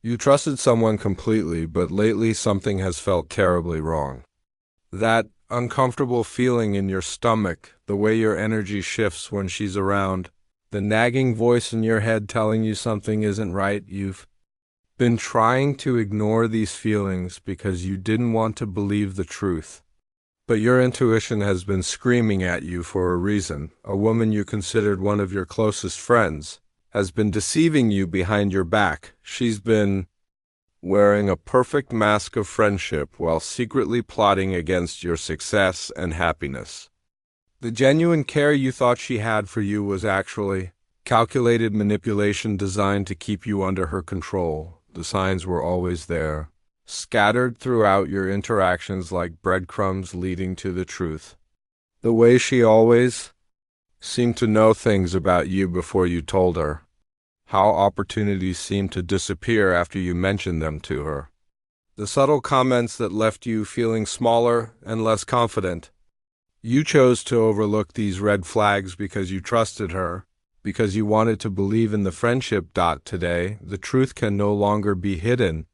You trusted someone completely, but lately something has felt terribly wrong. That uncomfortable feeling in your stomach, the way your energy shifts when she's around, the nagging voice in your head telling you something isn't right. You've been trying to ignore these feelings because you didn't want to believe the truth. But your intuition has been screaming at you for a reason. A woman you considered one of your closest friends has been deceiving you behind your back. She's been wearing a perfect mask of friendship while secretly plotting against your success and happiness. The genuine care you thought she had for you was actually calculated manipulation designed to keep you under her control. The signs were always there, scattered throughout your interactions like breadcrumbs leading to the truth. The way she always seemed to know things about you before you told her. How opportunities seemed to disappear after you mentioned them to her. The subtle comments that left you feeling smaller and less confident. You chose to overlook these red flags because you trusted her, because you wanted to believe in the friendship. Today, the truth can no longer be hidden.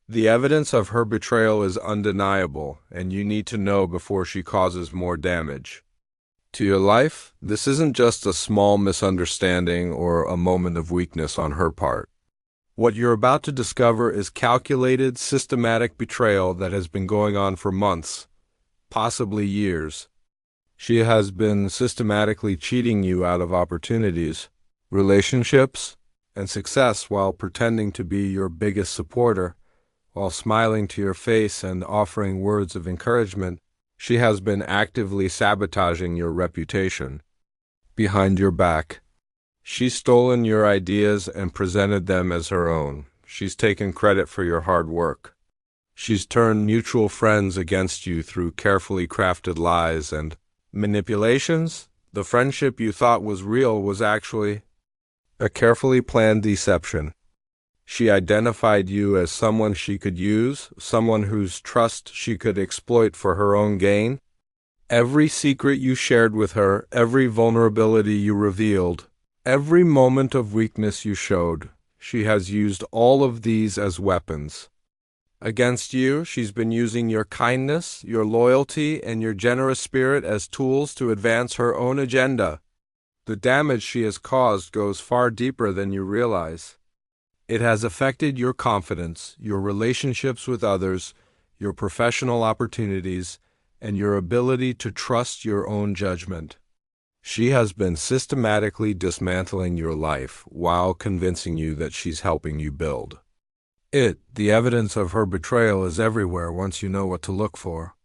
The evidence of her betrayal is undeniable, and you need to know before she causes more damage to your life. This isn't just a small misunderstanding or a moment of weakness on her part. What you're about to discover is calculated, systematic betrayal that has been going on for months, possibly years. She has been systematically cheating you out of opportunities, relationships, and success while pretending to be your biggest supporter, while smiling to your face and offering words of encouragement. She has been actively sabotaging your reputation. Behind your back, she's stolen your ideas and presented them as her own. She's taken credit for your hard work. She's turned mutual friends against you through carefully crafted lies and manipulations. The friendship you thought was real was actually a carefully planned deception. She identified you as someone she could use, someone whose trust she could exploit for her own gain. Every secret you shared with her, every vulnerability you revealed, every moment of weakness you showed, she has used all of these as weapons. Against you, she's been using your kindness, your loyalty, and your generous spirit as tools to advance her own agenda. The damage she has caused goes far deeper than you realize. It has affected your confidence, your relationships with others, your professional opportunities, and your ability to trust your own judgment. She has been systematically dismantling your life while convincing you that she's helping you build it. The evidence of her betrayal is everywhere once you know what to look for.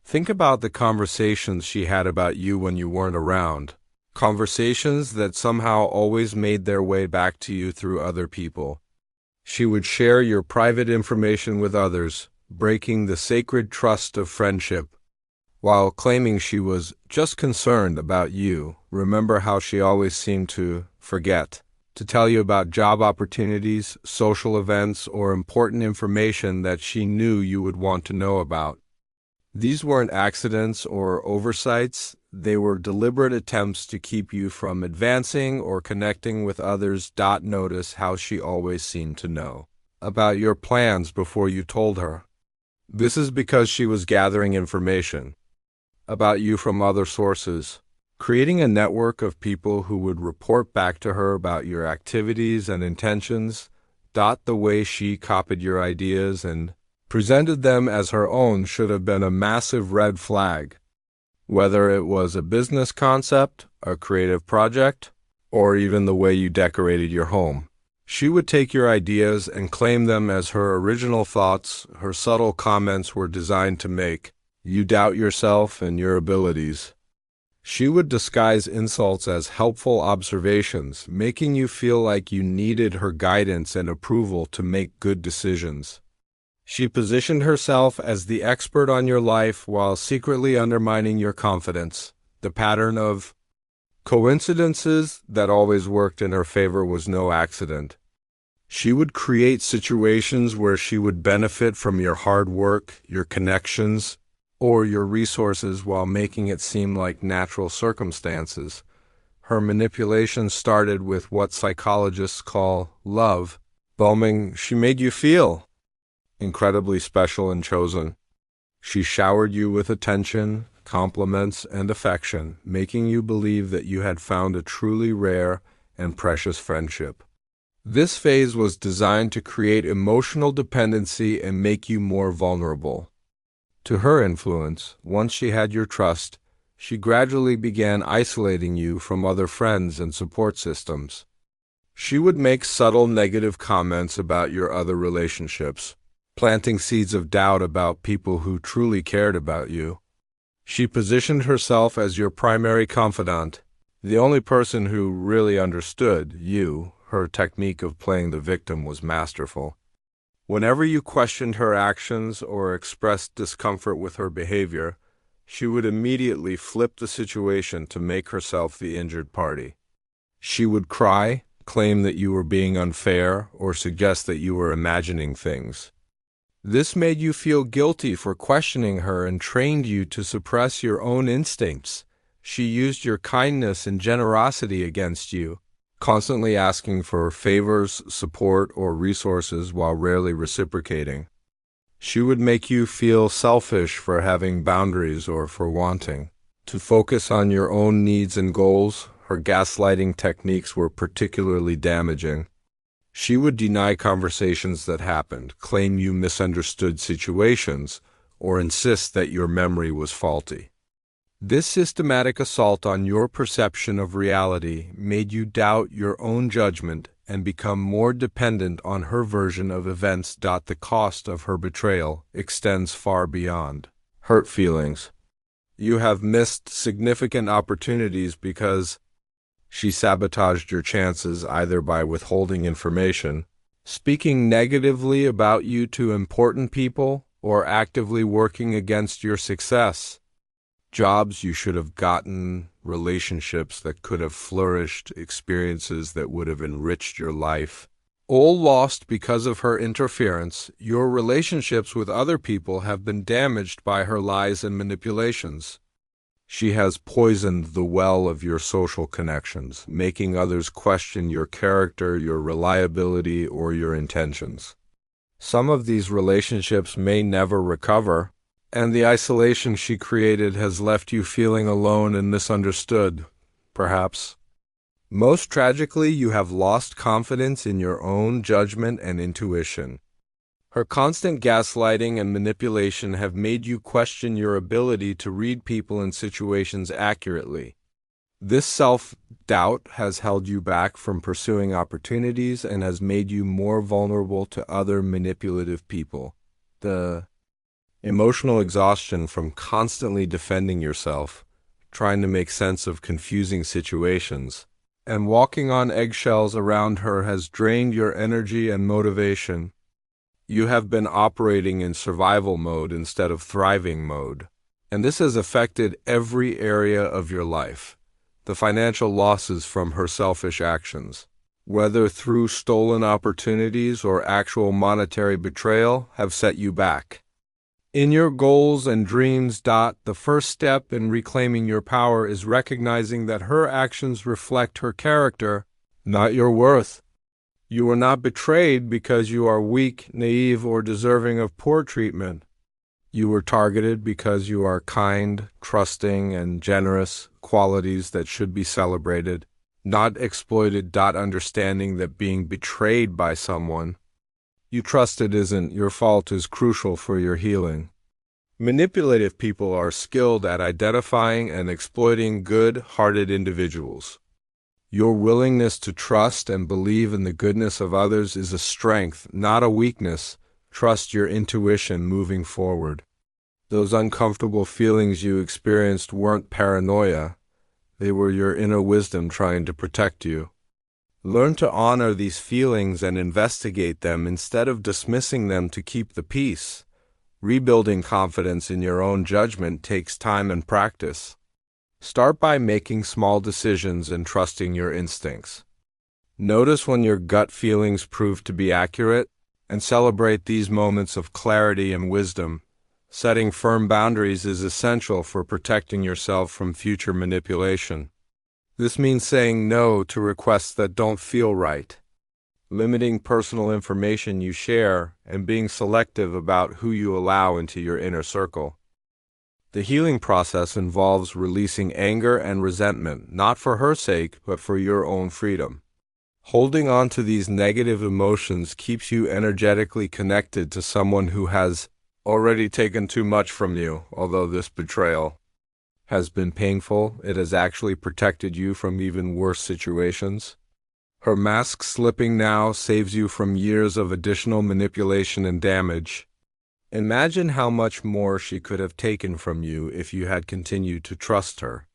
Think about the conversations she had about you when you weren't around. Conversations that somehow always made their way back to you through other people. She would share your private information with others, breaking the sacred trust of friendship, while claiming she was just concerned about you. Remember how she always seemed to forget to tell you about job opportunities, social events, or important information that she knew you would want to know about. These weren't accidents or oversights. They were deliberate attempts to keep you from advancing or connecting with others. Notice how she always seemed to know about your plans before you told her. This is because she was gathering information about you from other sources, creating a network of people who would report back to her about your activities and intentions. The way she copied your ideas and presented them as her own should have been a massive red flag. Whether it was a business concept, a creative project, or even the way you decorated your home. She would take your ideas and claim them as her original thoughts. Her subtle comments were designed to make you doubt yourself and your abilities. She would disguise insults as helpful observations, making you feel like you needed her guidance and approval to make good decisions. She positioned herself as the expert on your life while secretly undermining your confidence. The pattern of coincidences that always worked in her favor was no accident. She would create situations where she would benefit from your hard work, your connections, or your resources while making it seem like natural circumstances. Her manipulation started with what psychologists call love. Balming, she made you feel incredibly special and chosen. She showered you with attention, compliments, and affection, making you believe that you had found a truly rare and precious friendship. This phase was designed to create emotional dependency and make you more vulnerable. To her influence, once she had your trust, she gradually began isolating you from other friends and support systems. She would make subtle negative comments about your other relationships, planting seeds of doubt about people who truly cared about you. She positioned herself as your primary confidant, the only person who really understood you. Her technique of playing the victim was masterful. Whenever you questioned her actions or expressed discomfort with her behavior, she would immediately flip the situation to make herself the injured party. She would cry, claim that you were being unfair, or suggest that you were imagining things. This made you feel guilty for questioning her and trained you to suppress your own instincts. She used your kindness and generosity against you, constantly asking for favors, support, or resources while rarely reciprocating. She would make you feel selfish for having boundaries or for wanting to focus on your own needs and goals. Her gaslighting techniques were particularly damaging. She would deny conversations that happened, claim you misunderstood situations, or insist that your memory was faulty. This systematic assault on your perception of reality made you doubt your own judgment and become more dependent on her version of events. The cost of her betrayal extends far beyond hurt feelings. You have missed significant opportunities because she sabotaged your chances either by withholding information, speaking negatively about you to important people, or actively working against your success. Jobs you should have gotten, relationships that could have flourished, experiences that would have enriched your life, all lost because of her interference. Your relationships with other people have been damaged by her lies and manipulations. She has poisoned the well of your social connections, making others question your character, your reliability, or your intentions. Some of these relationships may never recover, and the isolation she created has left you feeling alone and misunderstood, perhaps. Most tragically, you have lost confidence in your own judgment and intuition. Her constant gaslighting and manipulation have made you question your ability to read people and situations accurately. This self-doubt has held you back from pursuing opportunities and has made you more vulnerable to other manipulative people. The emotional exhaustion from constantly defending yourself, trying to make sense of confusing situations, and walking on eggshells around her has drained your energy and motivation. You have been operating in survival mode instead of thriving mode, and this has affected every area of your life. The financial losses from her selfish actions, whether through stolen opportunities or actual monetary betrayal, have set you back in your goals and dreams. The first step in reclaiming your power is recognizing that her actions reflect her character, not your worth. You were not betrayed because you are weak, naive, or deserving of poor treatment. You were targeted because you are kind, trusting, and generous, qualities that should be celebrated, not exploited. Understanding that being betrayed by someone you trusted isn't your fault is crucial for your healing. Manipulative people are skilled at identifying and exploiting good-hearted individuals. Your willingness to trust and believe in the goodness of others is a strength, not a weakness. Trust your intuition moving forward. Those uncomfortable feelings you experienced weren't paranoia. They were your inner wisdom trying to protect you. Learn to honor these feelings and investigate them instead of dismissing them to keep the peace. Rebuilding confidence in your own judgment takes time and practice. Start by making small decisions and trusting your instincts. Notice when your gut feelings prove to be accurate, and celebrate these moments of clarity and wisdom. Setting firm boundaries is essential for protecting yourself from future manipulation. This means saying no to requests that don't feel right. limiting personal information you share, and being selective about who you allow into your inner circle. The healing process involves releasing anger and resentment, not for her sake, but for your own freedom. Holding on to these negative emotions keeps you energetically connected to someone who has already taken too much from you. Although this betrayal has been painful, it has actually protected you from even worse situations. Her mask slipping now saves you from years of additional manipulation and damage. Imagine how much more she could have taken from you if you had continued to trust her.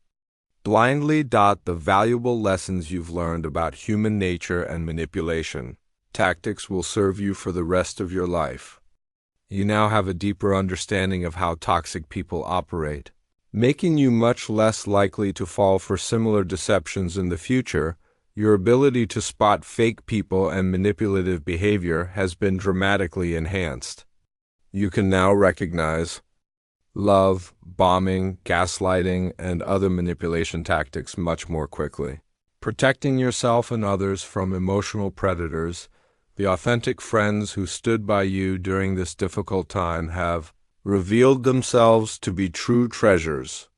Blindly dot the valuable lessons you've learned about human nature and manipulation. Tactics will serve you for the rest of your life. You now have a deeper understanding of how toxic people operate, making you much less likely to fall for similar deceptions in the future. Your ability to spot fake people and manipulative behavior has been dramatically enhanced. You can now recognize love, bombing, gaslighting, and other manipulation tactics much more quickly. Protecting yourself and others from emotional predators, the authentic friends who stood by you during this difficult time have revealed themselves to be true treasures.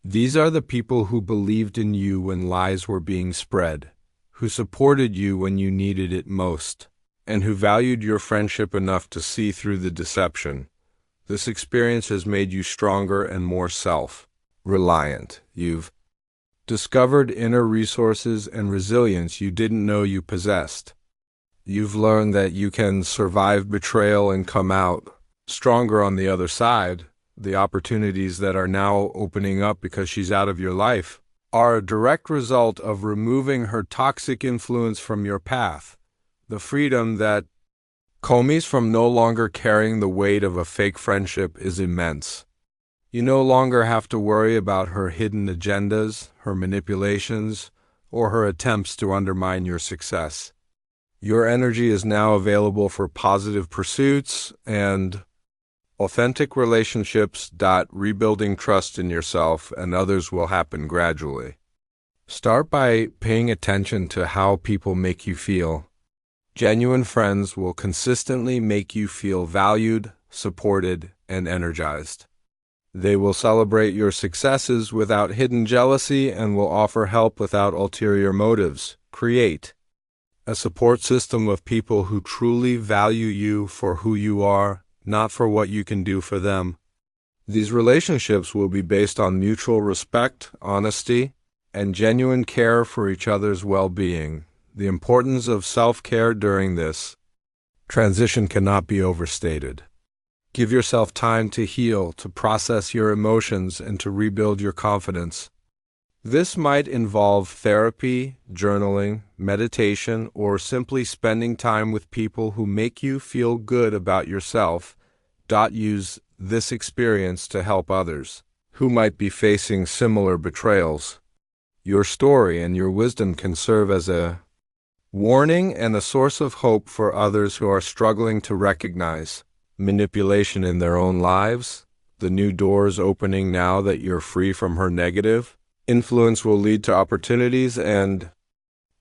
These are the people who believed in you when lies were being spread, who supported you when you needed it most, and who valued your friendship enough to see through the deception. This experience has made you stronger and more self-reliant. You've discovered inner resources and resilience you didn't know you possessed. You've learned that you can survive betrayal and come out stronger on the other side. The opportunities that are now opening up because she's out of your life are a direct result of removing her toxic influence from your path. The freedom that comes from no longer carrying the weight of a fake friendship is immense. You no longer have to worry about her hidden agendas, her manipulations, or her attempts to undermine your success. Your energy is now available for positive pursuits and authentic relationships. Rebuilding trust in yourself and others will happen gradually. Start by paying attention to how people make you feel. Genuine friends will consistently make you feel valued, supported, and energized. They will celebrate your successes without hidden jealousy and will offer help without ulterior motives. Create a support system of people who truly value you for who you are, not for what you can do for them. These relationships will be based on mutual respect, honesty, and genuine care for each other's well-being. The importance of self-care during this transition cannot be overstated. Give yourself time to heal, to process your emotions, and to rebuild your confidence. This might involve therapy, journaling, meditation, or simply spending time with people who make you feel good about yourself. Use this experience to help others who might be facing similar betrayals. Your story and your wisdom can serve as a warning and a source of hope for others who are struggling to recognize manipulation in their own lives. The new doors opening now that you're free from her negative influence will lead to opportunities and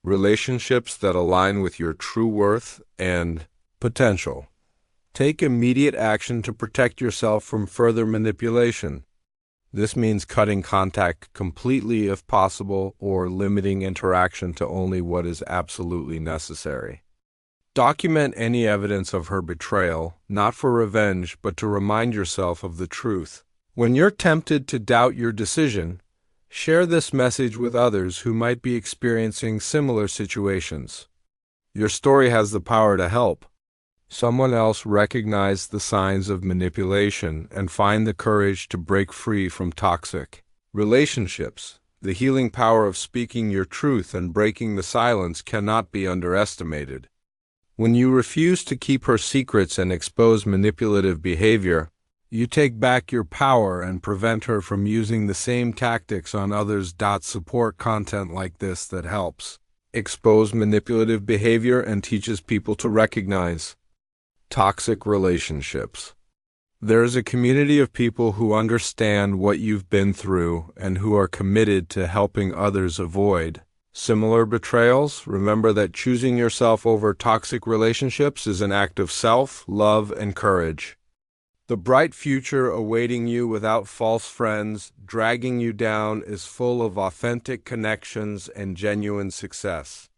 relationships that align with your true worth and potential. Take immediate action to protect yourself from further manipulation. This means cutting contact completely if possible or limiting interaction to only what is absolutely necessary. Document any evidence of her betrayal, not for revenge, but to remind yourself of the truth. When you're tempted to doubt your decision, share this message with others who might be experiencing similar situations. Your story has the power to help someone else recognize the signs of manipulation and find the courage to break free from toxic relationships. The healing power of speaking your truth and breaking the silence cannot be underestimated. When you refuse to keep her secrets and expose manipulative behavior, you take back your power and prevent her from using the same tactics on others. Support content like this that helps expose manipulative behavior and teaches people to recognize toxic relationships. There is a community of people who understand what you've been through and who are committed to helping others avoid Similar betrayals, remember that choosing yourself over toxic relationships is an act of self, love, and courage. The bright future awaiting you without false friends dragging you down is full of authentic connections and genuine success.